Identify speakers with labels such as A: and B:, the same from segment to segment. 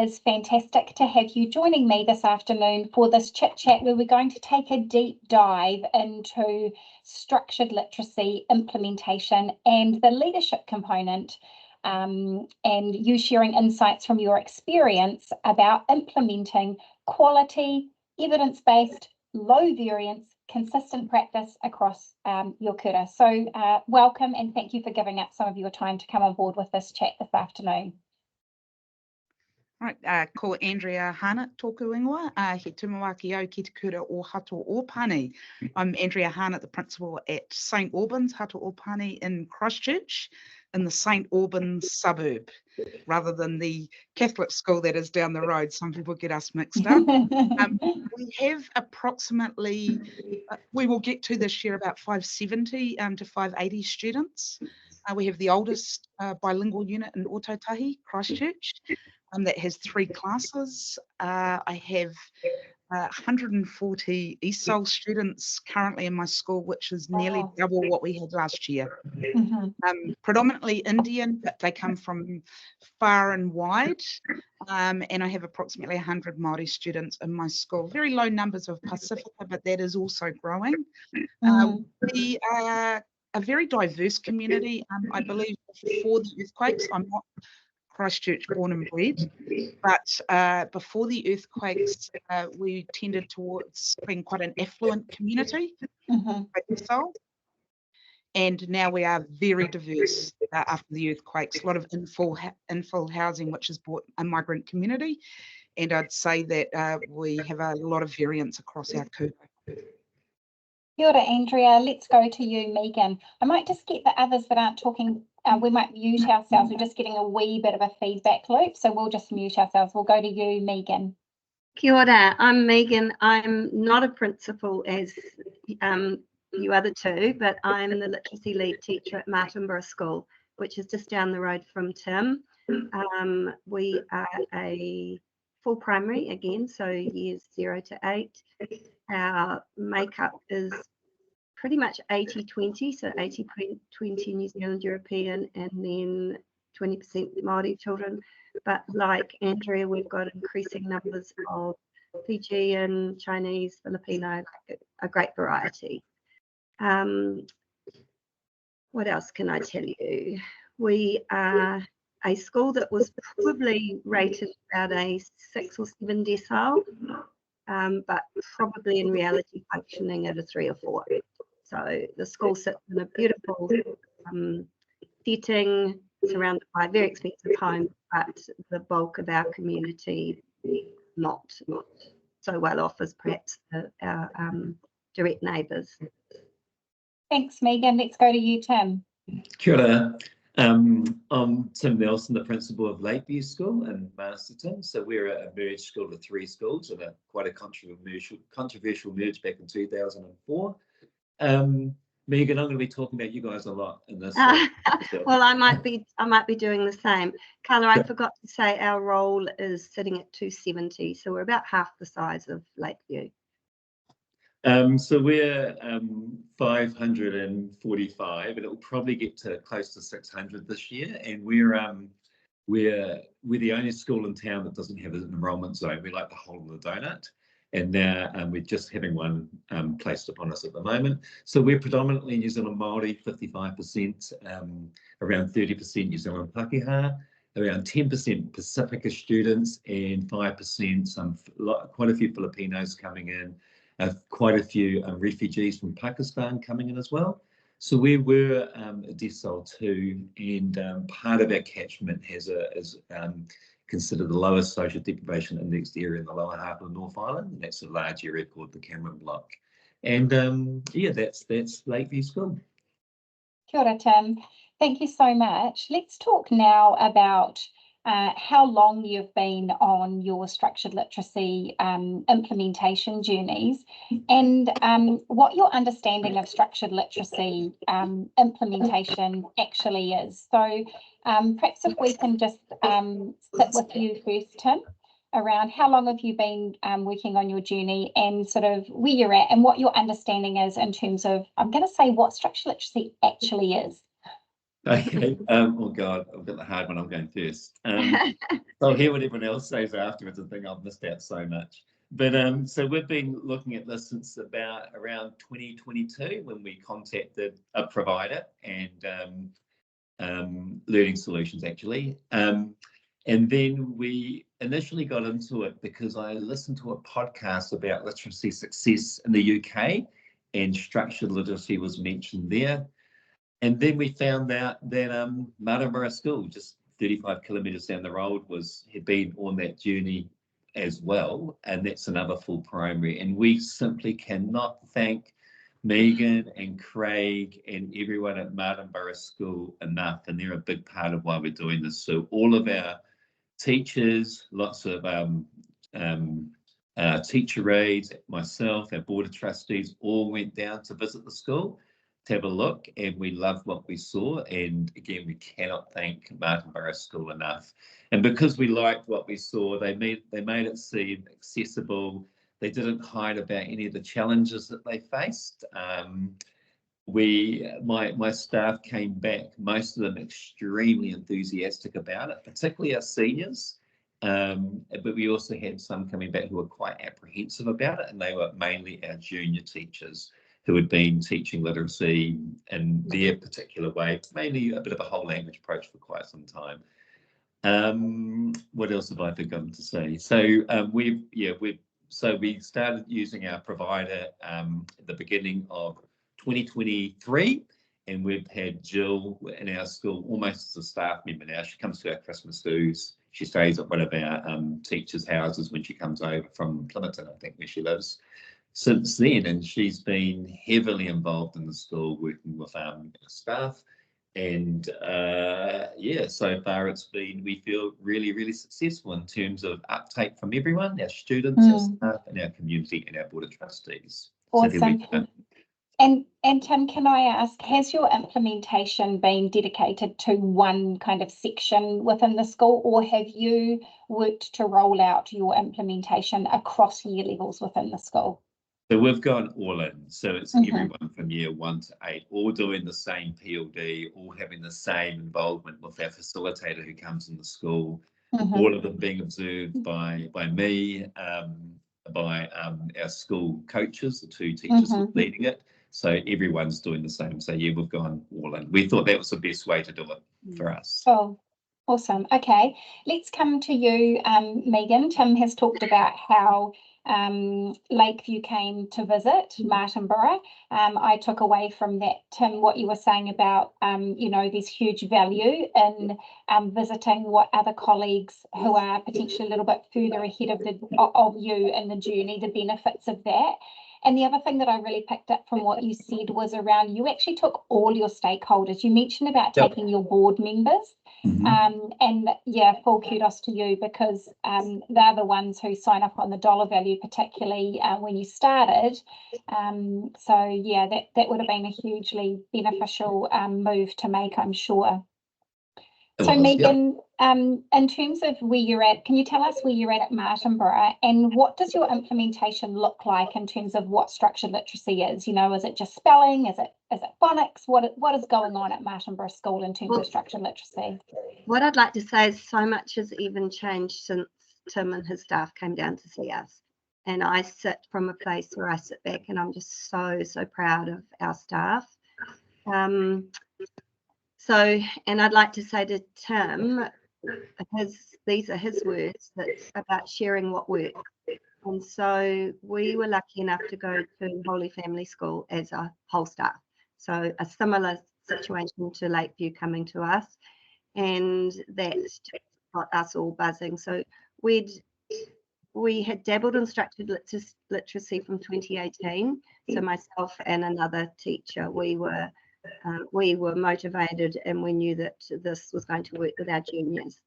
A: It's fantastic to have you joining me this afternoon for this chit chat where we're going to take a deep dive into structured literacy implementation and the leadership component, and you sharing insights from your experience about implementing quality, evidence-based, low variance, consistent practice across your kura. So welcome and thank you for giving up some of your time to come on board with this chat this afternoon.
B: Right, ko Andrea Harnett tōku ingoa, he tumawaki au ki te kura o Hato Ōpani. I'm Andrea Harnett, the principal at St Albans, Hato Ōpani in Christchurch, in the St Albans suburb, rather than the Catholic school that is down the road. Some people get us mixed up. We have approximately, we will get to this year about 570 to 580 students. We have the oldest bilingual unit in Ōtautahi, Christchurch. That has 3 classes. I have 140 ESOL students currently in my school, which is nearly double what we had last year. Predominantly Indian, but they come from far and wide. And I have approximately 100 Māori students in my school. Very low numbers of Pacifica, but that is also growing. We are a very diverse community. I believe before the earthquakes, I'm not Christchurch born and bred, but before the earthquakes, we tended towards being quite an affluent community, and now we are very diverse after the earthquakes. A lot of infill housing, which has brought a migrant community, and I'd say that we have a lot of variance across our kura.
A: Kia ora, Andrea. Let's go to you, Megan. I might just get the others that aren't talking. We might mute ourselves. We're just getting a wee bit of a feedback loop, so we'll just mute ourselves. We'll go to you, Megan.
C: Kia ora, I'm Megan. I'm not a principal as you other two, but I'm the literacy lead teacher at Martinborough School, which is just down the road from Tim. We are a full primary again, so years 0 to 8. Our makeup is pretty much 80-20, so 80-20 New Zealand European and then 20% Māori children. But like Andrea, we've got increasing numbers of Fijian, Chinese, Filipino, a great variety. What else can I tell you? We are a school that was probably rated about a 6 or 7 decile, but probably in reality functioning at a 3 or 4. So the school sits in a beautiful setting, surrounded by very expensive homes, but the bulk of our community not so well off as perhaps our direct neighbours.
A: Thanks, Megan. Let's go to you, Tim.
D: Kia ora. I'm Tim Nelson, the principal of Lakeview School in Masterton. So we're a merged school of 3 schools and quite a controversial merge back in 2004. Megan, I'm going to be talking about you guys a lot in this.
C: Well, I might be doing the same. Carla, I forgot to say our roll is sitting at 270, so we're about half the size of Lakeview.
D: So we're 545, and it will probably get to close to 600 this year. And we're the only school in town that doesn't have an enrolment zone. We like the whole of the donut. And now we're just having one placed upon us at the moment. So we're predominantly New Zealand Māori, 55%, around 30% New Zealand Pākehā, around 10% Pacifica students, and 5%, quite a few Filipinos coming in, quite a few refugees from Pakistan coming in as well. So we were a decile 2, and part of our catchment is considered the lowest social deprivation indexed area in the lower half of the North Island, and that's a large area called the Cameron Block. And yeah, that's Lakeview School.
A: Kia ora, Tim. Thank you so much. Let's talk now about how long you've been on your structured literacy implementation journeys, and what your understanding of structured literacy implementation actually is. So perhaps if we can just sit with you first, Tim, around how long have you been working on your journey and sort of where you're at and what your understanding is in terms of, I'm going to say, what structured literacy actually is.
D: Okay. Oh God, I've got the hard one. I'm going first. I'll hear what everyone else says afterwards and think I've missed out so much. But so we've been looking at this since about around 2022 when we contacted a provider and Learning Solutions actually. And then we initially got into it because I listened to a podcast about literacy success in the UK, and structured literacy was mentioned there. And then we found out that Martinborough School, just 35 kilometres down the road, had been on that journey as well. And that's another full primary. And we simply cannot thank Megan and Craig and everyone at Martinborough School enough. And they're a big part of why we're doing this. So all of our teachers, lots of teacher aides, myself, our board of trustees, all went down to visit the school to have a look, and we loved what we saw. And again, we cannot thank Martinborough School enough. And because we liked what we saw, they made it seem accessible. They didn't hide about any of the challenges that they faced. My staff came back, most of them extremely enthusiastic about it, particularly our seniors. But we also had some coming back who were quite apprehensive about it, and they were mainly our junior teachers who had been teaching literacy in their particular way, mainly a bit of a whole language approach for quite some time. What else have I forgotten to say? So we started using our provider at the beginning of 2023, and we've had Jill in our school almost as a staff member now. She comes to our Christmas do's. She stays at one of our teachers' houses when she comes over from Plymouton, I think, where she lives, since then. And she's been heavily involved in the school, working with staff. And so far we feel really, really successful in terms of uptake from everyone, our students, our staff, and our community, and our board of trustees.
A: Awesome. And Tim, can I ask, has your implementation been dedicated to one kind of section within the school, or have you worked to roll out your implementation across year levels within the school?
D: So we've gone all in. So it's everyone from year 1 to 8, all doing the same PLD, all having the same involvement with our facilitator who comes in the school, all of them being observed by me, by our school coaches, the 2 teachers leading it. So everyone's doing the same. So yeah, we've gone all in. We thought that was the best way to do it for us.
A: Oh, awesome. Okay, let's come to you, Megan. Tim has talked about how Lakeview came to visit Martinborough. I took away from that, Tim, what you were saying about there's huge value in visiting what other colleagues who are potentially a little bit further ahead of you in the journey, the benefits of that. And the other thing that I really picked up from what you said was around, you actually took all your stakeholders. You mentioned about taking your board members. And yeah, full kudos to you, because they're the ones who sign up on the dollar value, particularly when you started. So yeah, that would have been a hugely beneficial move to make, I'm sure. So Megan, in terms of where you're at, can you tell us where you're at Martinborough, and what does your implementation look like in terms of what structured literacy is? Is it just spelling? Is it phonics? What is going on at Martinborough School in terms of structured literacy?
C: What I'd like to say is so much has even changed since Tim and his staff came down to see us. And I sit from a place where I sit back and I'm just so proud of our staff. And I'd like to say to Tim, these are his words, that's about sharing what works. And so we were lucky enough to go to Holy Family School as a whole staff. So a similar situation to Lakeview coming to us, and that got us all buzzing. So we had dabbled in structured literacy from 2018. So myself and another teacher, we were motivated, and we knew that this was going to work with our juniors.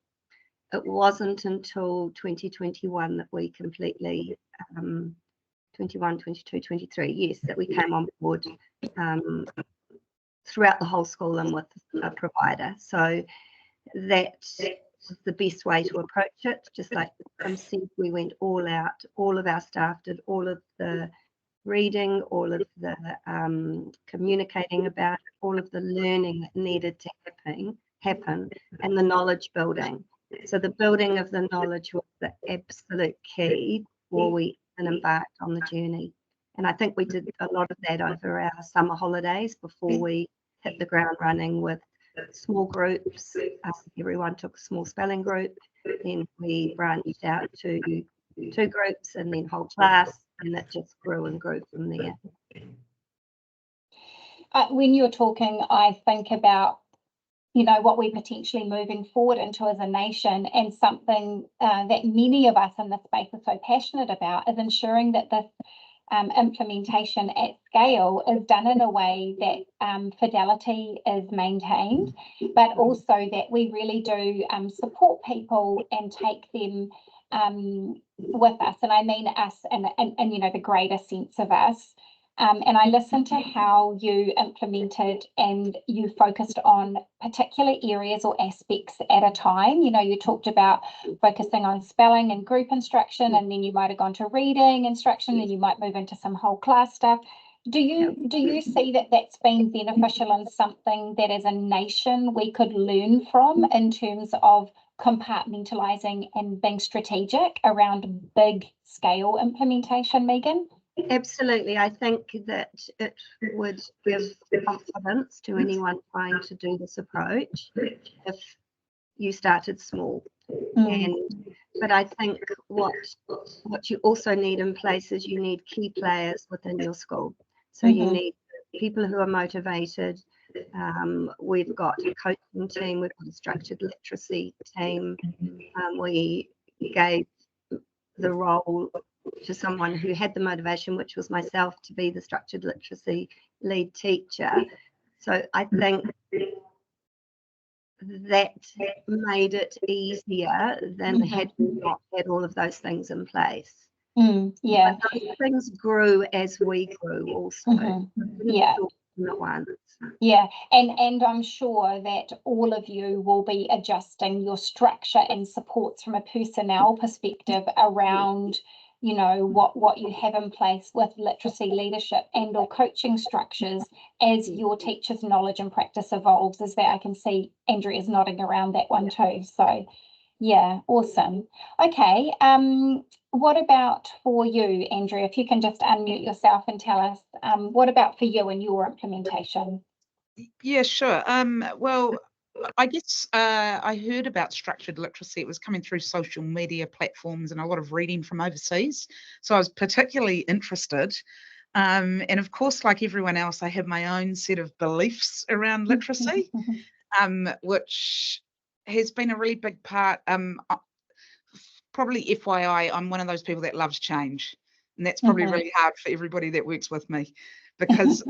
C: It wasn't until 2021 that we completely, 21, 22, 23, yes, that we came on board throughout the whole school and with a provider. So that was the best way to approach it. Just like Tim said, we went all out. All of our staff did all of the reading, all of the communicating about it, all of the learning that needed to happen, and the knowledge building. So the building of the knowledge was the absolute key before we embarked on the journey. And I think we did a lot of that over our summer holidays before we hit the ground running with small groups. Everyone took a small spelling group, then we branched out to 2 groups and then whole class, and it just grew and grew from there.
A: When you're talking, I think about, you know, what we're potentially moving forward into as a nation, and something that many of us in this space are so passionate about is ensuring that this implementation at scale is done in a way that fidelity is maintained, but also that we really do support people and take them with us. And I mean us and you know, the greater sense of us. And I listened to how you implemented and you focused on particular areas or aspects at a time. You know, you talked about focusing on spelling and group instruction, and then you might have gone to reading instruction, and you might move into some whole class stuff. Do you see that that's been beneficial and something that as a nation we could learn from in terms of compartmentalizing and being strategic around big scale implementation, Megan?
C: Absolutely. I think that it would give confidence to anyone trying to do this approach if you started small. But I think what you also need in place is you need key players within your school. So you need people who are motivated. We've got a coaching team, we've got a structured literacy team. We gave the role to someone who had the motivation, which was myself, to be the structured literacy lead teacher. So I think that made it easier than had we not had all of those things in place.
A: Yeah.
C: But those things grew as we grew also.
A: Yeah.
C: Not once.
A: Yeah, and I'm sure that all of you will be adjusting your structure and supports from a personnel perspective around, you know, what you have in place with literacy leadership and or coaching structures as your teachers' knowledge and practice evolves. Is that I can see Andrea's nodding around that one too. So yeah, awesome. Okay, what about for you, Andrea? If you can just unmute yourself and tell us, what about for you and your implementation?
B: Yeah, sure. Well, I guess I heard about structured literacy. It was coming through social media platforms and a lot of reading from overseas. So I was particularly interested. And of course, like everyone else, I have my own set of beliefs around literacy, which has been a really big part. Probably FYI, I'm one of those people that loves change. And that's probably really hard for everybody that works with me, because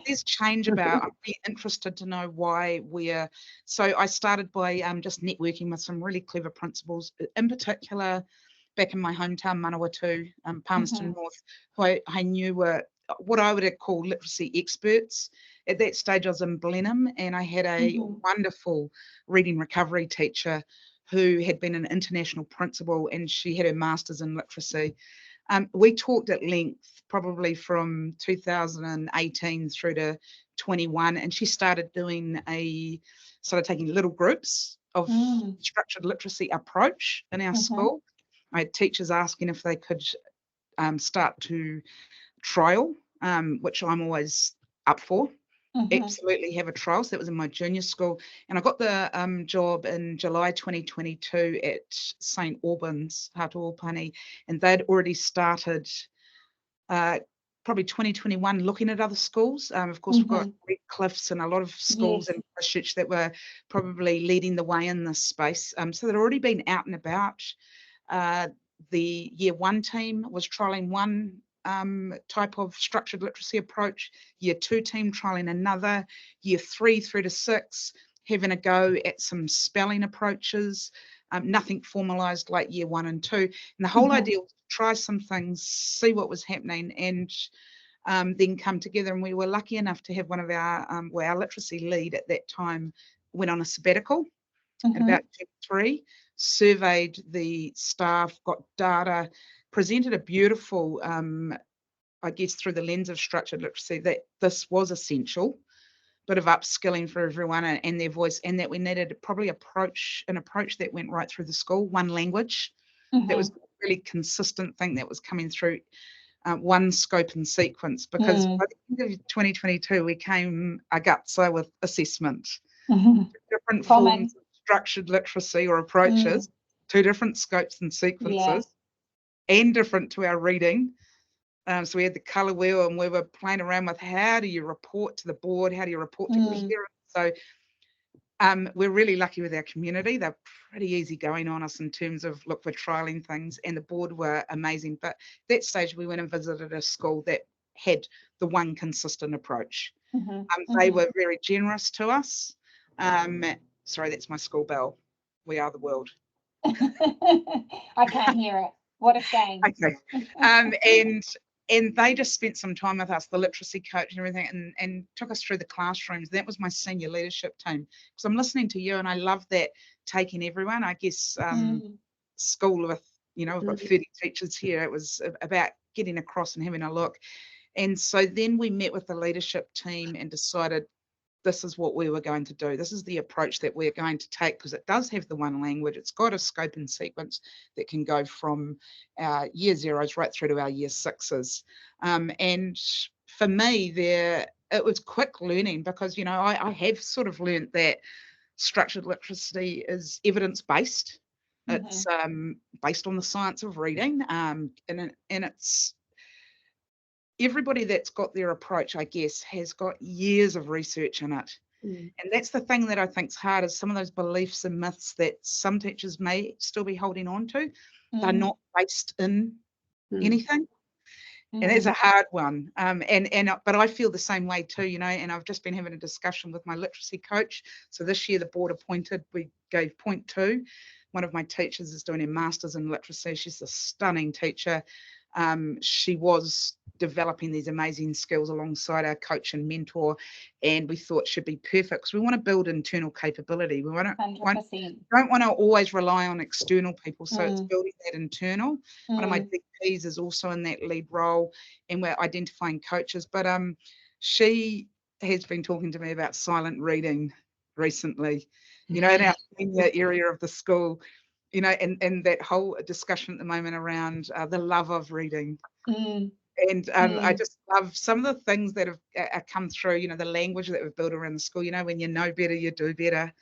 B: there's change about. I'm really interested to know why we're. So I started by just networking with some really clever principals, in particular back in my hometown, Manawatu, Palmerston North, who I knew were what I would call literacy experts. At that stage, I was in Blenheim, and I had a wonderful reading recovery teacher who had been an international principal, and she had her master's in literacy. We talked at length, probably from 2018 through to 21, and she started taking little groups of structured literacy approach in our school. I had teachers asking if they could start to trial, which I'm always up for. Absolutely have a trial. So that was in my junior school, and I got the job in July 2022 at St Albans, Hatuopani, and they'd already started probably 2021 looking at other schools. Of course, we've got Redcliffs and a lot of schools in Christchurch that were probably leading the way in this space. So they'd already been out and about. The year 1 team was trialling one type of structured literacy approach, year 2 team trialing another, year 3 through to 6 having a go at some spelling approaches, nothing formalized like year 1 and 2. And the whole idea was to try some things, see what was happening, and then come together. And we were lucky enough to have one of our literacy lead at that time went on a sabbatical at about 3, surveyed the staff, got data, presented a beautiful I guess through the lens of structured literacy, that this was essential, bit of upskilling for everyone and their voice, and that we needed probably an approach that went right through the school, one language. That was a really consistent thing that was coming through, one scope and sequence, because by the end of 2022, we came agutsa with assessment, different forms of structured literacy or approaches, two different scopes and sequences, and different to our reading. So we had the colour wheel, and we were playing around with how do you report to the board, how do you report to parents. So we're really lucky with our community. They're pretty easy going on us in terms of, look, we're trialling things, and the board were amazing. But at that stage, we went and visited a school that had the one consistent approach. They were very generous to us. Sorry, that's my school bell. We are the world.
A: I can't hear it. What a shame.
B: Okay. And they just spent some time with us, the literacy coach and everything, and took us through the classrooms. That was my senior leadership team. Because I'm listening to you, and I love that, taking everyone. I guess school with, we've got 30 teachers here. It was about getting across and having a look. And so then we met with the leadership team and decided this is what we were going to do. This is the approach that we're going to take, because it does have the one language. It's got a scope and sequence that can go from our year zeros right through to our year sixes. And for me, it was quick learning, because, I have sort of learned that structured literacy is evidence-based. It's based on the science of reading, and it's everybody that's got their approach, I guess, has got years of research in it. And that's the thing that I think's hard, is some of those beliefs and myths that some teachers may still be holding on to. They're not based in anything. And it's a hard one. But I feel the same way too, and I've just been having a discussion with my literacy coach. So this year the board appointed, we gave point 2. One of my teachers is doing a master's in literacy. She's a stunning teacher. She was developing these amazing skills alongside our coach and mentor, and we thought she'd be perfect, because we want to build internal capability. We don't want to always rely on external people, so it's building that internal. One of my DPs is also in that lead role, and we're identifying coaches. But she has been talking to me about silent reading recently, in our senior area of the school. And that whole discussion at the moment around the love of reading. And I just love some of the things that have come through, the language that we've built around the school. When you know better, you do better.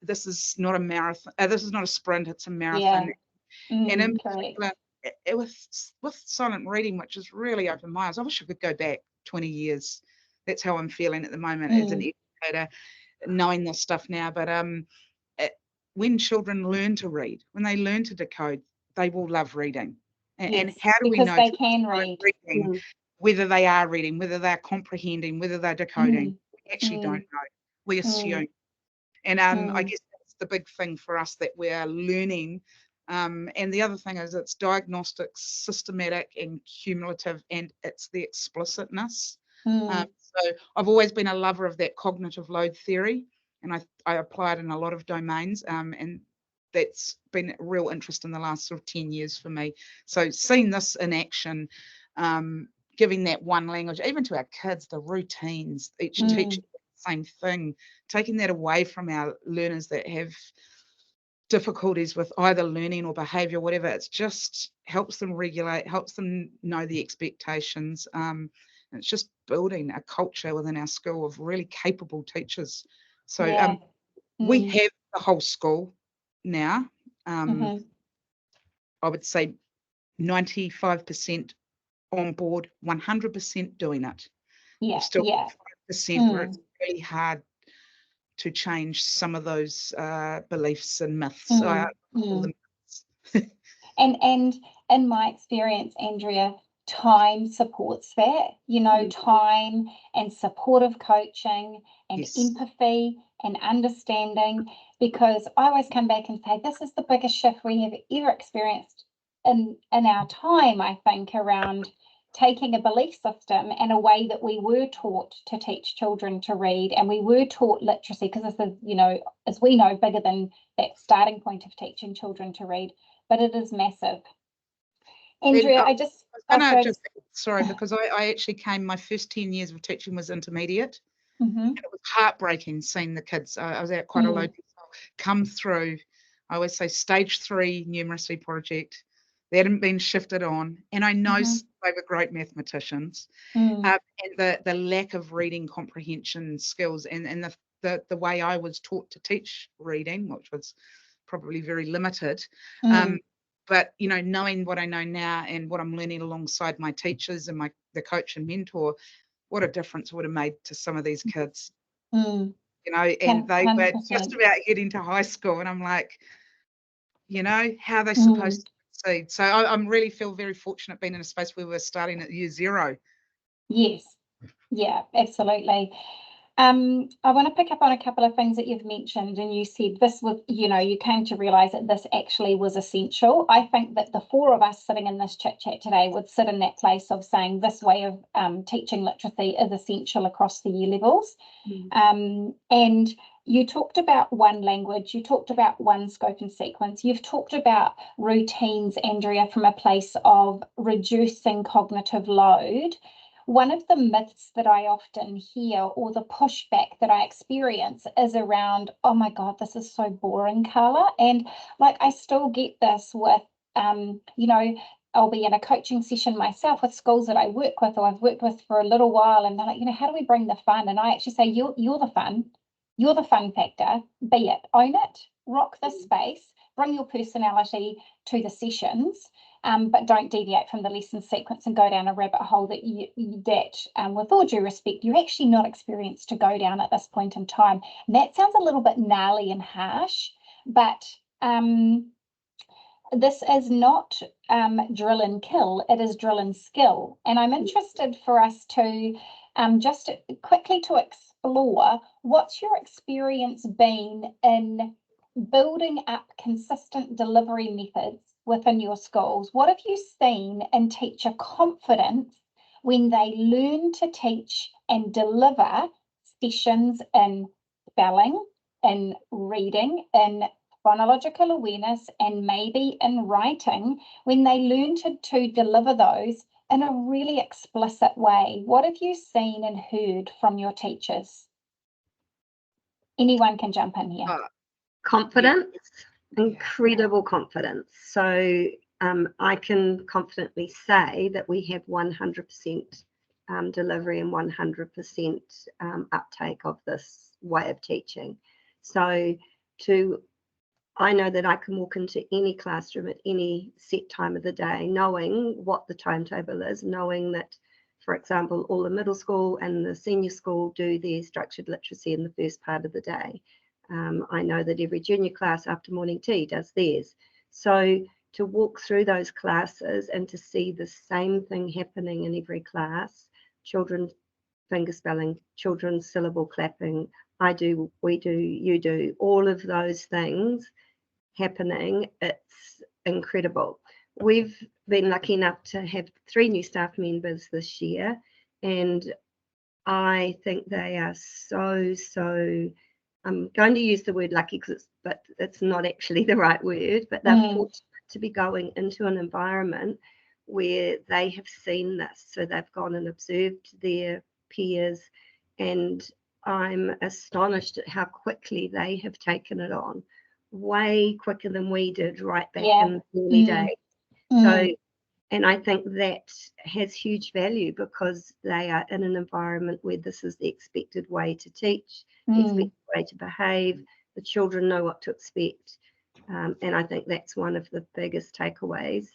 B: This is not a marathon. This is not a sprint, it's a marathon. And in particular, with silent reading, which has really opened my eyes. I wish I could go back 20 years. That's how I'm feeling at the moment as an educator, knowing this stuff now. But when children learn to read, when they learn to decode, they will love reading. And how do we know
A: they can read,
B: reading, whether they are reading, whether they're comprehending, whether they're decoding? We actually don't know. We assume. And I guess that's the big thing for us that we're learning. And the other thing is, it's diagnostic, systematic, and cumulative, and it's the explicitness. So I've always been a lover of that cognitive load theory, and I apply it in a lot of domains, and that's been a real interest in the last sort of 10 years for me. So seeing this in action, giving that one language, even to our kids, the routines, each teacher, same thing, taking that away from our learners that have difficulties with either learning or behaviour, whatever. It just helps them regulate, helps them know the expectations. It's just building a culture within our school of really capable teachers. So we have the whole school now. I would say 95% on board, 100% doing it. Still 5% where it's really hard to change some of those beliefs and myths. All the myths.
A: And in my experience, Andrea, time supports that, time and supportive coaching and empathy and understanding, because I always come back and say, this is the biggest shift we have ever experienced in our time, I think, around taking a belief system and a way that we were taught to teach children to read, and we were taught literacy, because this is, as we know, bigger than that starting point of teaching children to read, but it is massive. Andrea,
B: sorry, because I actually my first 10 years of teaching was intermediate.
A: Mm-hmm.
B: And it was heartbreaking seeing the kids. I was at quite a low come through. I always say stage 3 numeracy project. They hadn't been shifted on. And I know they were great mathematicians. And the lack of reading comprehension skills and the way I was taught to teach reading, which was probably very limited. But, you know, knowing what I know now and what I'm learning alongside my teachers and the coach and mentor, what a difference it would have made to some of these kids. You know, and they
A: 100%.
B: were just about getting to high school. And I'm like, you know, how are they supposed to succeed? So I really feel very fortunate being in a space where we're starting at year 0.
A: Yes. Yeah, absolutely. I want to pick up on a couple of things that you've mentioned, and you said this was, you know, you came to realise that this actually was essential. I think that the 4 of us sitting in this chit chat today would sit in that place of saying this way of teaching literacy is essential across the year levels. And you talked about one language, you talked about one scope and sequence, you've talked about routines, Andrea, from a place of reducing cognitive load. One of the myths that I often hear, or the pushback that I experience, is around, oh my God, this is so boring, Carla. And like, I still get this with, you know, I'll be in a coaching session myself with schools that I work with, or I've worked with for a little while, and they're like, you know, how do we bring the fun? And I actually say, you're the fun. You're the fun factor. Be it. Own it. Rock the space. Bring your personality to the sessions. But don't deviate from the lesson sequence and go down a rabbit hole that with all due respect, you're actually not experienced to go down at this point in time. And that sounds a little bit gnarly and harsh, but this is not drill and kill, it is drill and skill. And I'm interested for us to just quickly to explore, what's your experience been in building up consistent delivery methods within your schools? What have you seen in teacher confidence when they learn to teach and deliver sessions in spelling, in reading, in chronological awareness, and maybe in writing, when they learn to deliver those in a really explicit way? What have you seen and heard from your teachers? Anyone can jump in here.
C: Confidence, incredible confidence. So I can confidently say that we have 100% delivery and 100% uptake of this way of teaching. So I know that I can walk into any classroom at any set time of the day, knowing what the timetable is, knowing that, for example, all the middle school and the senior school do their structured literacy in the first part of the day. I know that every junior class after morning tea does theirs. So to walk through those classes and to see the same thing happening in every class, children finger spelling, children syllable clapping, I do, we do, you do, all of those things happening, it's incredible. We've been lucky enough to have 3 new staff members this year, and I think they are so, I'm going to use the word lucky but it's not actually the right word, but they're fortunate to be going into an environment where they have seen this. So they've gone and observed their peers, and I'm astonished at how quickly they have taken it on, way quicker than we did right back in the early days. So, and I think that has huge value because they are in an environment where this is the expected way to teach, the expected way to behave. The children know what to expect. And I think that's one of the biggest takeaways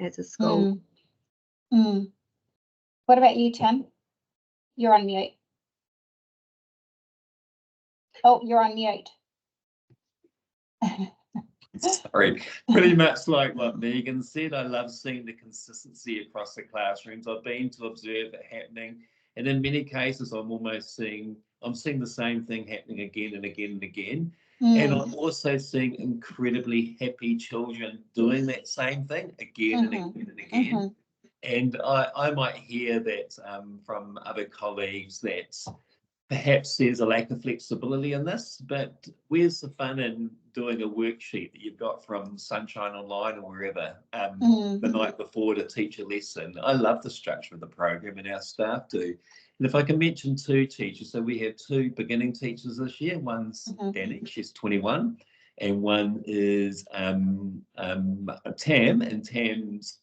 C: as a school.
A: What about you, Tim? You're on mute. Oh, you're on mute.
D: Sorry, pretty much like what Megan said. I love seeing the consistency across the classrooms. I've been to observe it happening, and in many cases, I'm seeing the same thing happening again and again and again. And I'm also seeing incredibly happy children doing that same thing again and again and again. And I might hear that from other colleagues that perhaps there's a lack of flexibility in this, but where's the fun in doing a worksheet that you've got from Sunshine Online or wherever the night before to teach a lesson. I love the structure of the program, and our staff do. And if I can mention two teachers, so we have two beginning teachers this year. One's Danny, she's 21, and one is Tam, and Tam's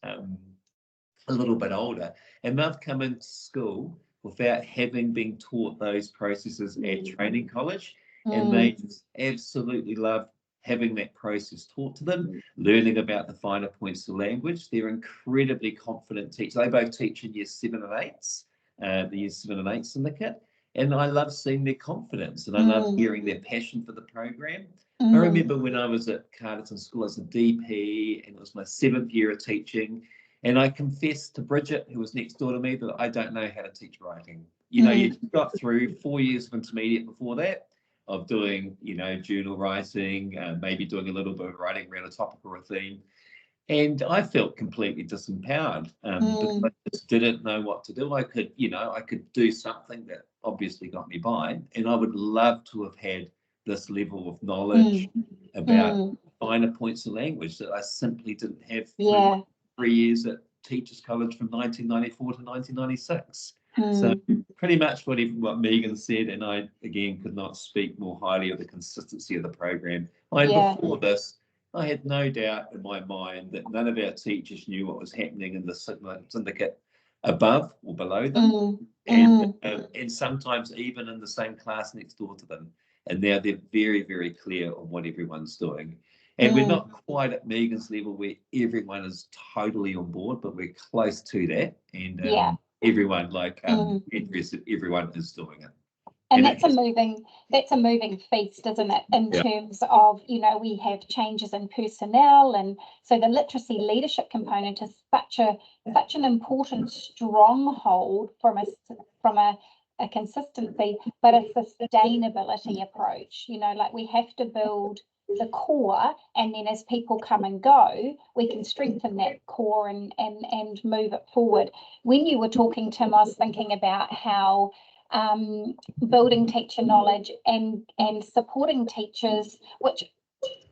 D: a little bit older. And they've come into school without having been taught those processes at training college, and they just absolutely love having that process taught to them, learning about the finer points of language. They're incredibly confident teachers. They both teach in year 7 and 8s, the year 7 and 8 syndicate, and I love seeing their confidence, and I love hearing their passion for the program. I remember when I was at Carterton School as a DP, and it was my 7th year of teaching, and I confessed to Bridget, who was next door to me, that I don't know how to teach writing. You know, you got through 4 years of intermediate before that, of doing, you know, journal writing, maybe doing a little bit of writing around a topic or a theme. And I felt completely disempowered because I just didn't know what to do. I could, you know, I could do something that obviously got me by, and I would love to have had this level of knowledge about finer points of language that I simply didn't have through my 3 years at Teachers College from 1994 to 1996. So pretty much what Megan said, and I again could not speak more highly of the consistency of the program. Before this, I had no doubt in my mind that none of our teachers knew what was happening in the syndicate above or below them, and sometimes even in the same class next door to them. And now they're very, very clear on what everyone's doing. And we're not quite at Megan's level where everyone is totally on board, but we're close to that. And everyone, like Andrea said, everyone is doing it.
A: And that's a moving feast, isn't it? In terms of, you know, we have changes in personnel, and so the literacy leadership component is such an important stronghold from a consistency, but a sustainability approach. You know, like we have to build the core, and then as people come and go, we can strengthen that core and move it forward. When you were talking, Tim, I was thinking about how building teacher knowledge and supporting teachers, which,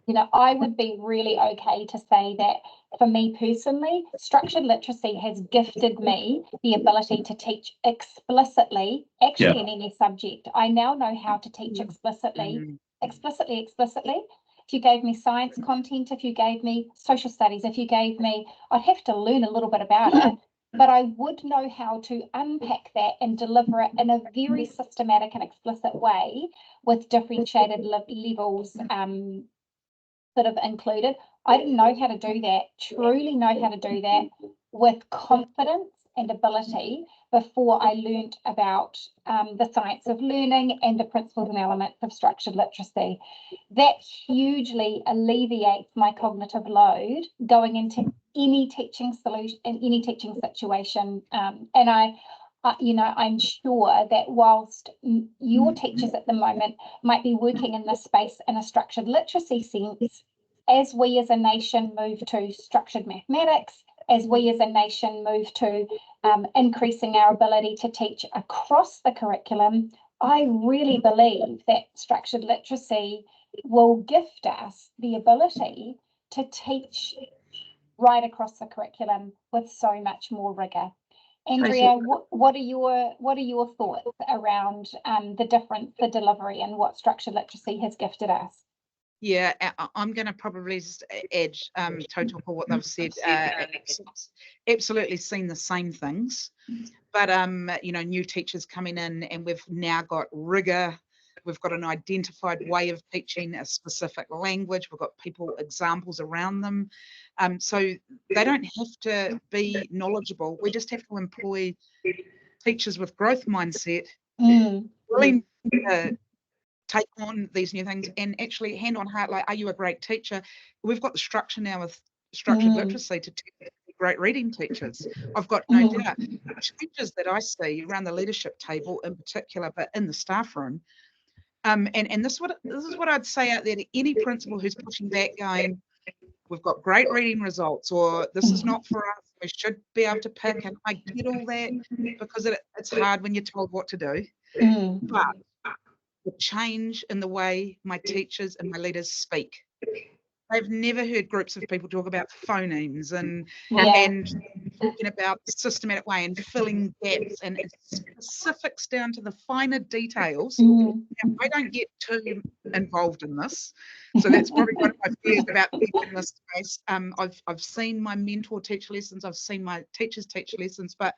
A: you know, I would be really okay to say that for me personally, structured literacy has gifted me the ability to teach explicitly, actually in any subject. I now know how to teach explicitly. If you gave me science content, if you gave me social studies, if you gave me, I'd have to learn a little bit about it, but I would know how to unpack that and deliver it in a very systematic and explicit way with differentiated levels sort of included. I didn't know how to do that, truly know how to do that with confidence and ability before I learnt about the science of learning and the principles and elements of structured literacy. That hugely alleviates my cognitive load going into any teaching solution in any teaching situation. And you know, I'm sure that whilst your teachers at the moment might be working in this space in a structured literacy sense, as we as a nation move to structured mathematics, as we as a nation move to increasing our ability to teach across the curriculum, I really believe that structured literacy will gift us the ability to teach right across the curriculum with so much more rigour. Andrea, what are your thoughts around the delivery and what structured literacy has gifted us?
B: Yeah, I'm going to probably just add to what they've said. Absolutely seen the same things, but you know, new teachers coming in, and we've now got rigour. We've got an identified way of teaching a specific language. We've got examples around them. So they don't have to be knowledgeable. We just have to employ teachers with growth mindset, willing to take on these new things, and actually hand on heart, like, are you a great teacher? We've got the structure now with structured literacy to teach great reading teachers. I've got no doubt. Changes that I see around the leadership table in particular, but in the staff room. And this is what I'd say out there to any principal who's pushing back, going, we've got great reading results, or this is not for us, we should be able to pick. And I get all that, because it's hard when you're told what to do. But the change in the way my teachers and my leaders speak They've never heard groups of people talk about phonemes and talking about the systematic way and filling gaps and specifics down to the finer details. Now, I don't get too involved in this, so that's probably one of my fears about people in this space. I've seen my mentor teach lessons, I've seen my teachers teach lessons, but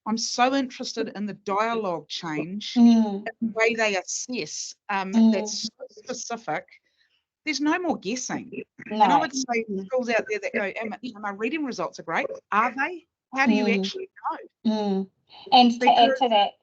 B: I'm so interested in the dialogue change, the way they assess. That's so specific. There's no more guessing.
A: No.
B: And I would say schools out there that go, my reading results are great. Are they? How do you actually know?
A: And to add to that,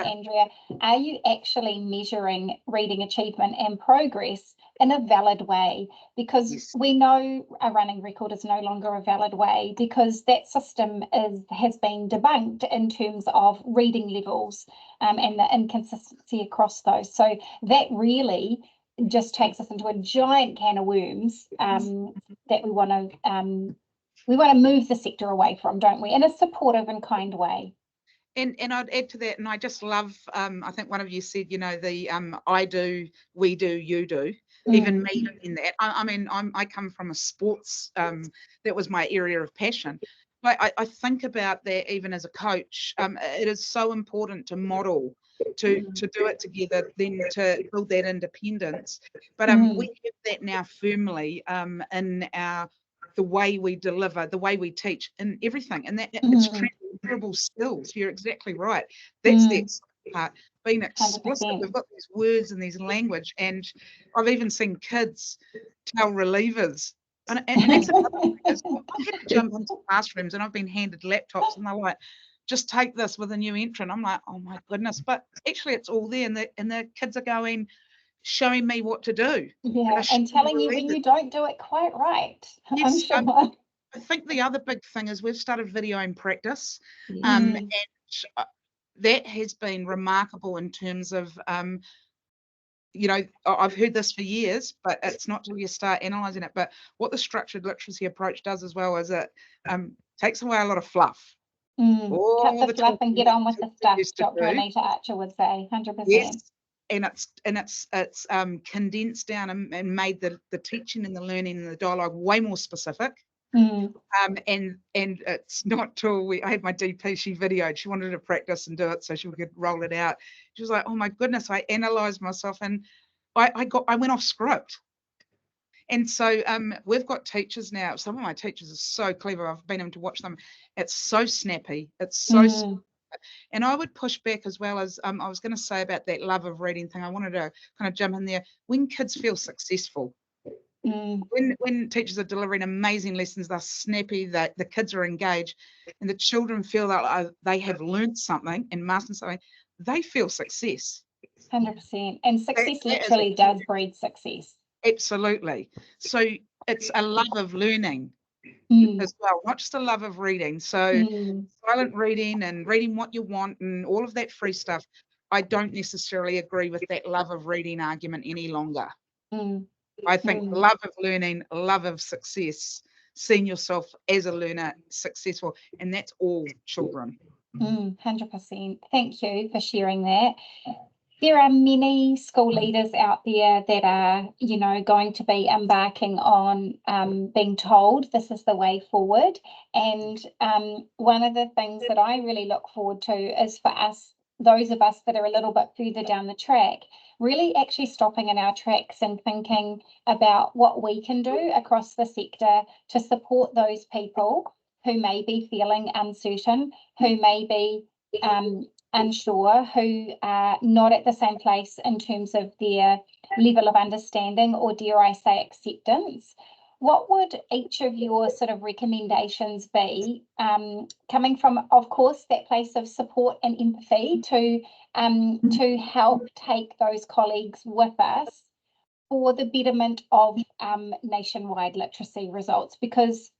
A: Andrea, are you actually measuring reading achievement and progress in a valid way? Because we know a running record is no longer a valid way, because that system has been debunked in terms of reading levels and the inconsistency across those. So that really just takes us into a giant can of worms that we want to move the sector away from, don't we? In a supportive and kind way.
B: And I'd add to that, and I just love, I think one of you said, the I do, we do, you do, even me in that. I come from a sports, that was my area of passion. I think about that even as a coach. It is so important to model, to do it together, then to build that independence. But we have that now firmly in the way we deliver, the way we teach, in everything, and that it's transferable skills. You're exactly right. That's the part. Being explicit. 100%. We've got these words and these language, and I've even seen kids tell relievers. And that's another thing. I've had to jump into classrooms, and I've been handed laptops, and they're like, "Just take this with a new entrant." I'm like, "Oh my goodness!" But actually, it's all there, and the kids are going, showing me what to do.
A: Yeah, and telling you when you don't do it quite right.
B: Yes,
A: I'm sure.
B: I think the other big thing is we've started videoing practice, and that has been remarkable in terms of, I've heard this for years, but it's not till you start analysing it. But what the structured literacy approach does as well is it takes away a lot of fluff.
A: Cut the fluff and get on with the stuff, Dr. Anita Archer would say, 100%.
B: Yes. And it's condensed down and made the teaching and the learning and the dialogue way more specific. And it's not till I had my DP, she videoed, she wanted to practice and do it so she could roll it out. She was like, "Oh my goodness," I analysed myself and I went off script. And so we've got teachers now. Some of my teachers are so clever. I've been able to watch them. It's so snappy. It's so And I would push back as well as I was going to say about that love of reading thing. I wanted to kind of jump in there. When kids feel successful, when teachers are delivering amazing lessons, they're snappy, the kids are engaged, and the children feel that they have learned something and mastered something, they feel success.
A: 100%. And success literally does breed success.
B: Absolutely. So it's a love of learning. As well, not just a love of reading. So silent reading and reading what you want and all of that free stuff, I don't necessarily agree with that love of reading argument any longer. I think love of learning, love of success, seeing yourself as a learner successful, and that's all children.
A: 100%. Thank you for sharing that. There are many school leaders out there that are, going to be embarking on being told this is the way forward. And one of the things that I really look forward to is for us, those of us that are a little bit further down the track, really actually stopping in our tracks and thinking about what we can do across the sector to support those people who may be feeling uncertain, who may be unsure, who are not at the same place in terms of their level of understanding or, dare I say, acceptance. What would each of your sort of recommendations be, coming from, of course, that place of support and empathy to help take those colleagues with us for the betterment of nationwide literacy results? Because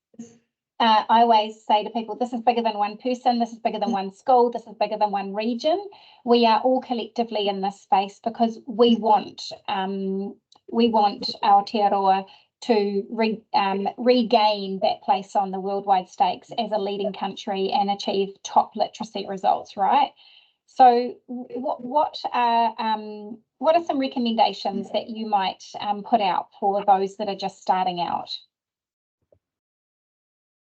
A: I always say to people, this is bigger than one person, this is bigger than one school, this is bigger than one region. We are all collectively in this space because we want Aotearoa to regain that place on the worldwide stakes as a leading country and achieve top literacy results, right? So what what are some recommendations that you might put out for those that are just starting out?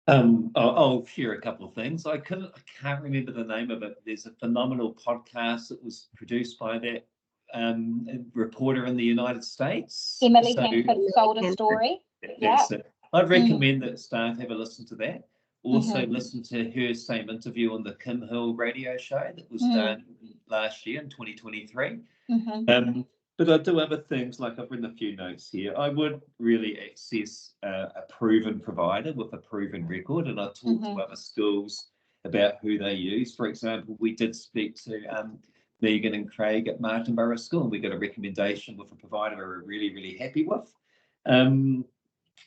D: I'll share a couple of things. I can't remember the name of it. There's a phenomenal podcast that was produced by that reporter in the United States.
A: Emily Hanford's Sold a Story.
D: That's it. I'd recommend that staff have a listen to that. Also listen to her same interview on the Kim Hill radio show that was done last year in 2023. But I do other things, like I've written a few notes here. I would really access a proven provider with a proven record, and I talk to other schools about who they use. For example, we did speak to Megan and Craig at Martin Borough School, and we got a recommendation with a provider we're really, really happy with.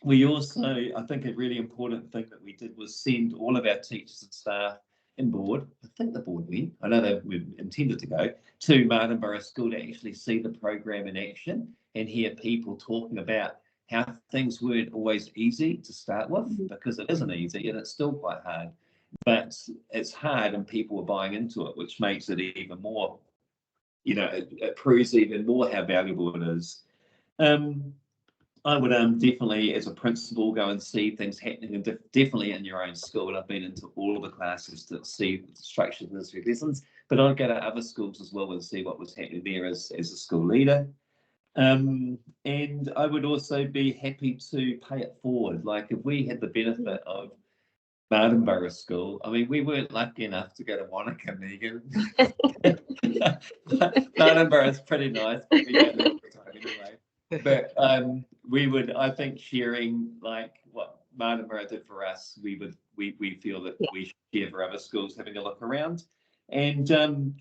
D: We also, I think a really important thing that we did was send all of our teachers and staff and board, I think the board went, I know that we intended to go, to Martin Borough School to actually see the program in action and hear people talking about how things weren't always easy to start with, because it isn't easy and it's still quite hard. But it's hard and people are buying into it, which makes it even more, it proves even more how valuable it is. I would definitely, as a principal, go and see things happening, and definitely in your own school. I've been into all of the classes to see structured nursery lessons, but I'd go to other schools as well and see what was happening there as a school leader. And I would also be happy to pay it forward. Like if we had the benefit of Martin Borough School, I mean, we weren't lucky enough to go to Wanaka, Megan. Martin Borough is pretty nice, but we go there all the time anyway. But we would, I think, sharing like what Martin Borough did for us, we feel that we should share for other schools, having a look around. And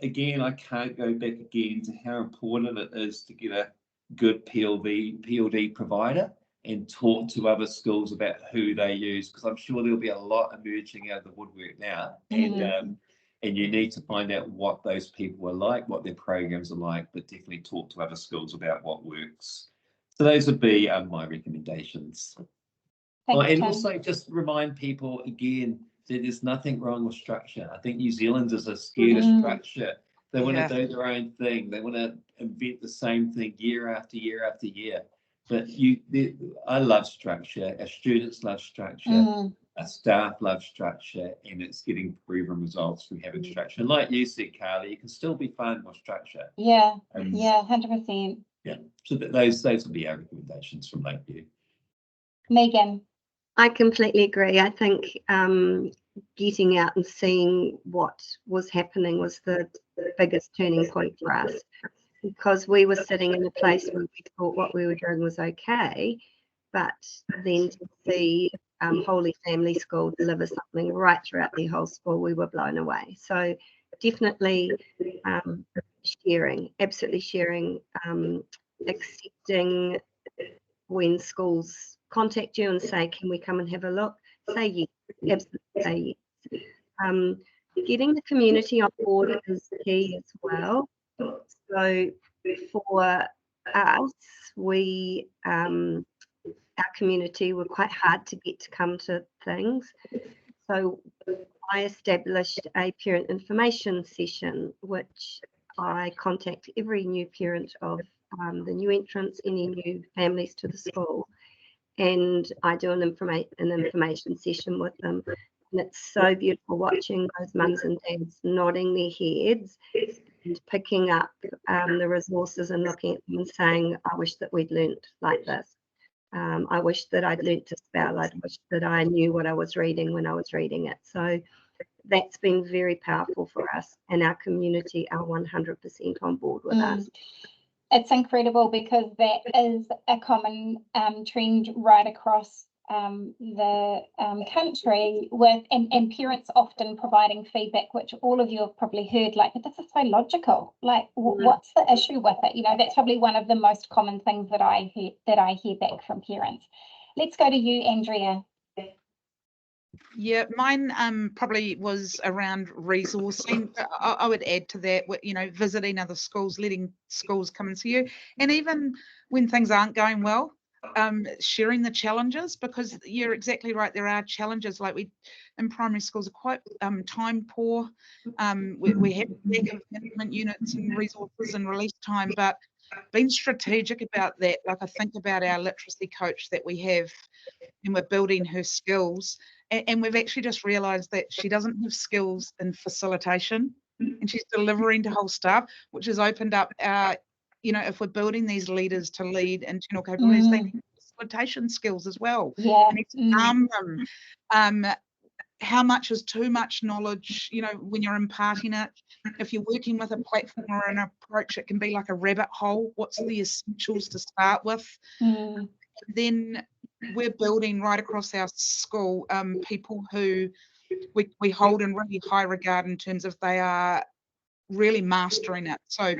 D: again, I can't go back again to how important it is to get a good PLD provider and talk to other schools about who they use, because I'm sure there'll be a lot emerging out of the woodwork now. And you need to find out what those people are like, what their programs are like, but definitely talk to other schools about what works. So those would be my recommendations. And also just remind people again that there's nothing wrong with structure. I think New Zealanders are scared of structure. They want to do their own thing. They want to invent the same thing year after year after year. But I love structure. Our students love structure. Our staff love structure, and it's getting proven results from having structure. And like you said, Carla, you can still be fun with structure.
A: Yeah, 100%.
D: Yeah, so those would be our recommendations from Lakeview.
A: Megan.
C: I completely agree. I think getting out and seeing what was happening was the biggest turning point for us, because we were sitting in a place where we thought what we were doing was okay, but then to see Holy Family School deliver something right throughout the whole school, we were blown away. So definitely absolutely sharing, accepting when schools contact you and say, can we come and have a look? Say yes, absolutely say yes. Getting the community on board is key as well. So for us, our community were quite hard to get to come to things. So I established a parent information session, which I contact every new parent of the new entrants, any new families to the school, and I do an information session with them. And it's so beautiful watching those mums and dads nodding their heads and picking up the resources and looking at them and saying, I wish that we'd learnt like this. I wish that I'd learnt to spell. I wish that I knew what I was reading when I was reading it. So that's been very powerful for us, and our community are 100% on board with us.
A: It's incredible, because that is a common trend right across the country, with and parents often providing feedback, which all of you have probably heard, like, but this is so logical, like what's the issue with it? That's probably one of the most common things that I hear back from parents. Let's go to you, Andrea.
B: Yeah, mine probably was around resourcing. I would add to that, visiting other schools, letting schools come and see you, and even when things aren't going well, sharing the challenges, because you're exactly right, there are challenges. Like we in primary schools are quite time poor. We have lack of management units and resources and release time, but been strategic about that. Like, I think about our literacy coach that we have, and we're building her skills. And we've actually just realised that she doesn't have skills in facilitation, and she's delivering to whole staff, which has opened up our, if we're building these leaders to lead internal capabilities, they need facilitation skills as well.
A: Yeah.
B: We need to arm them. How much is too much knowledge, when you're imparting it? If you're working with a platform or an approach, it can be like a rabbit hole. What's the essentials to start with? And then we're building right across our school people who we hold in really high regard in terms of they are really mastering it. So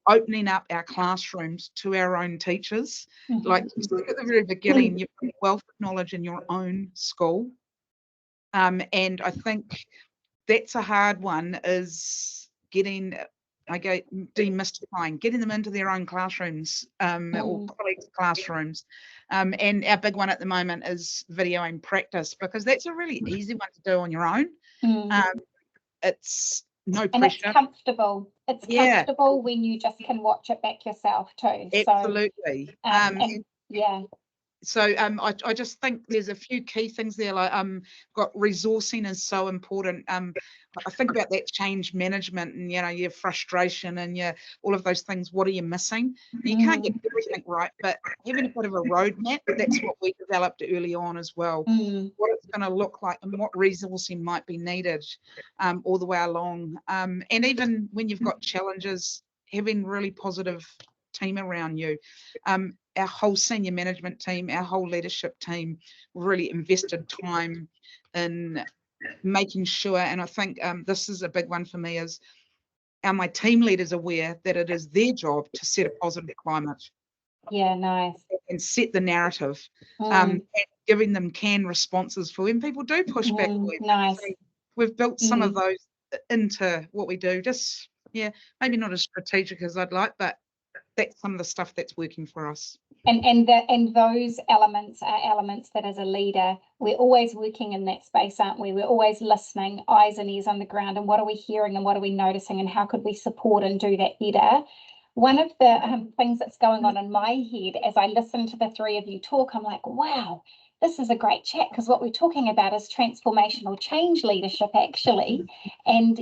B: opening up our classrooms to our own teachers. Like you said at the very beginning, you've got a wealth of knowledge in your own school. And I think that's a hard one, is demystifying, getting them into their own classrooms or colleagues' classrooms. And our big one at the moment is videoing practice, because that's a really easy one to do on your own. It's no pressure.
A: And it's comfortable. It's comfortable when you just can watch it back yourself too.
B: Absolutely.
A: Yeah.
B: So I just think there's a few key things there. Like got resourcing is so important. I think about that change management and your frustration and all of those things. What are you missing? You can't get everything right, but having a bit of a roadmap, that's what we developed early on as well. What it's going to look like and what resourcing might be needed all the way along. And even when you've got challenges, having really positive team around you. Our whole senior management team, our whole leadership team really invested time in making sure, and I think this is a big one for me, is are my team leaders aware that it is their job to set a positive climate?
A: Yeah, nice.
B: And set the narrative, and giving them canned responses for when people do push back.
A: Nice.
B: So we've built some of those into what we do, just maybe not as strategic as I'd like, but that's some of the stuff that's working for us.
A: And those elements are elements that as a leader, we're always working in that space, aren't we? We're always listening, eyes and ears on the ground, and what are we hearing and what are we noticing and how could we support and do that better? One of the things that's going on in my head as I listen to the three of you talk, I'm like, wow, this is a great chat, because what we're talking about is transformational change leadership actually. And,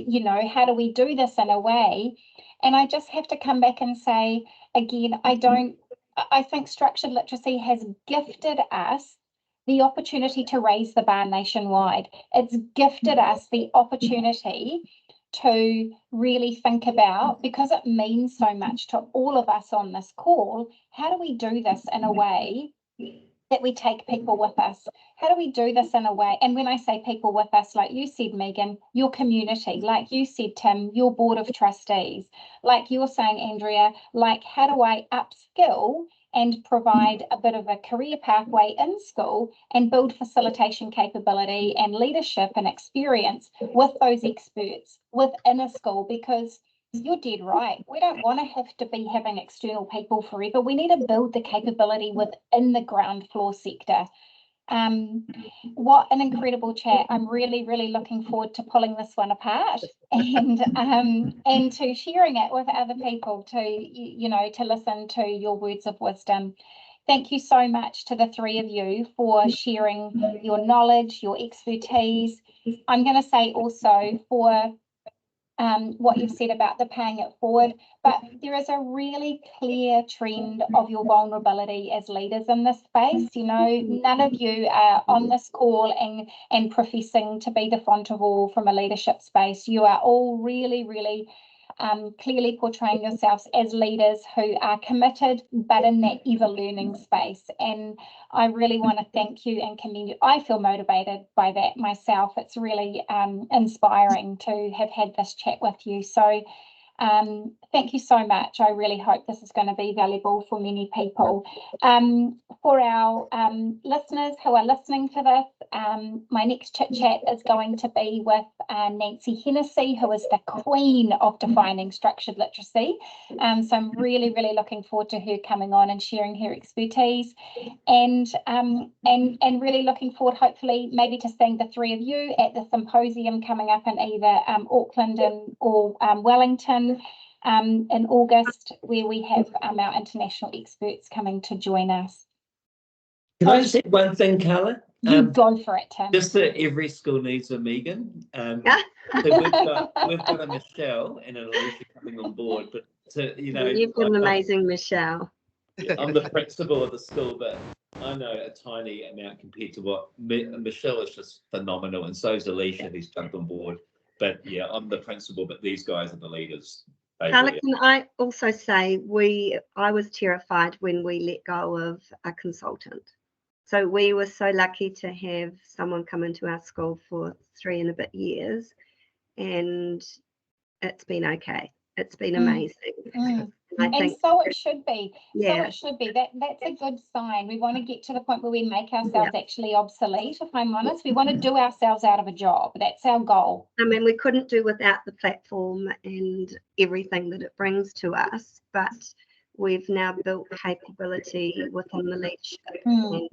A: how do we do this in a way? And I just have to come back and say, again, I think structured literacy has gifted us the opportunity to raise the bar nationwide. It's gifted us the opportunity to really think about, because it means so much to all of us on this call, how do we do this in a way that we take people with us? How do we do this in a way? And when I say people with us, like you said, Megan, your community, like you said, Tim, your board of trustees, like you're saying, Andrea, like how do I upskill and provide a bit of a career pathway in school and build facilitation capability and leadership and experience with those experts within a school? Because you're dead right. We don't want to have to be having external people forever. We need to build the capability within the ground floor sector. What an incredible chat. I'm really, really looking forward to pulling this one apart and to sharing it with other people to listen to your words of wisdom. Thank you so much to the three of you for sharing your knowledge, your expertise. I'm going to say also for what you've said about the paying it forward, but there is a really clear trend of your vulnerability as leaders in this space. None of you are on this call and professing to be the font of all from a leadership space. You are all really, really clearly portraying yourselves as leaders who are committed, but in that ever learning space. And I really want to thank you and commend you. I feel motivated by that myself. It's really inspiring to have had this chat with you. So thank you so much. I really hope this is going to be valuable for many people. For our listeners who are listening to this, my next chit chat is going to be with Nancy Hennessy, who is the queen of defining structured literacy. So I'm really, really looking forward to her coming on and sharing her expertise, and really looking forward, hopefully, maybe to seeing the three of you at the symposium coming up in either Auckland or Wellington. in August, where we have our international experts coming to join us.
D: Can I just add one thing, Carla?
A: You go for it, Tim.
D: Just that every school needs a Megan. So we've got a Michelle and an Alicia coming on board, but
C: You've got an amazing Michelle.
D: I'm the principal of the school, but I know a tiny amount compared to what Michelle is just phenomenal, and so is Alicia, who's jumped on board. But yeah, I'm the principal, but these guys are the leaders.
C: Carla, can I also say I was terrified when we let go of a consultant. So we were so lucky to have someone come into our school for 3 and a bit years, and it's been okay. It's been amazing.
A: And so it should be.
C: Yeah.
A: So it should be. That's a good sign. We want to get to the point where we make ourselves actually obsolete, if I'm honest. We want to do ourselves out of a job. That's our goal.
C: I mean, we couldn't do without the platform and everything that it brings to us, but we've now built capability within the leadership. And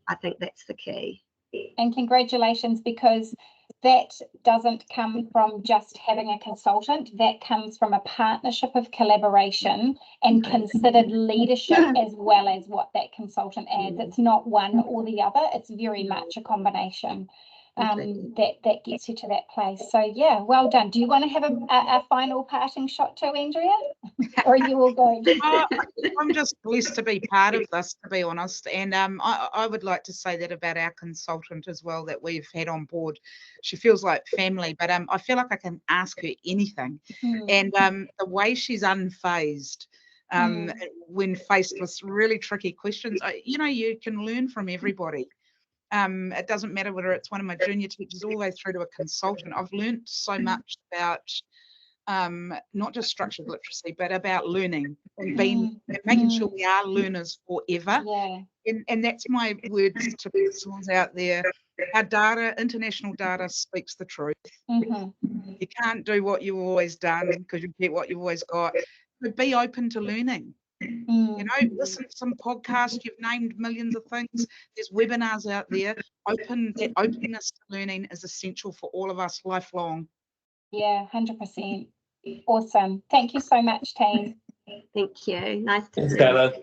C: I think that's the key.
A: And congratulations, because that doesn't come from just having a consultant. That comes from a partnership of collaboration and considered leadership as well as what that consultant adds. It's not one or the other. It's very much a combination that gets you to that place. So yeah, well done. Do you want to have a final parting shot too, Andrea? Or are you all good?
B: I'm just blessed to be part of this, to be honest. And I would like to say that about our consultant as well that we've had on board. She feels like family, but I feel like I can ask her anything. And the way she's unfazed when faced with really tricky questions, you can learn from everybody. It doesn't matter whether it's one of my junior teachers all the way through to a consultant. I've learned so much about not just structured literacy, but about learning and making sure we are learners forever.
A: Yeah.
B: And that's my words to the schools out there. Our data, international data, speaks the truth. You can't do what you've always done because you get what you've always got. But be open to learning. Listen to some podcasts. You've named millions of things. There's webinars out there. That openness to learning is essential for all of us lifelong.
A: Yeah, 100%. Awesome. Thank you so much, team.
C: Thank you. Nice to
D: Thanks,
C: see you.
D: Carla.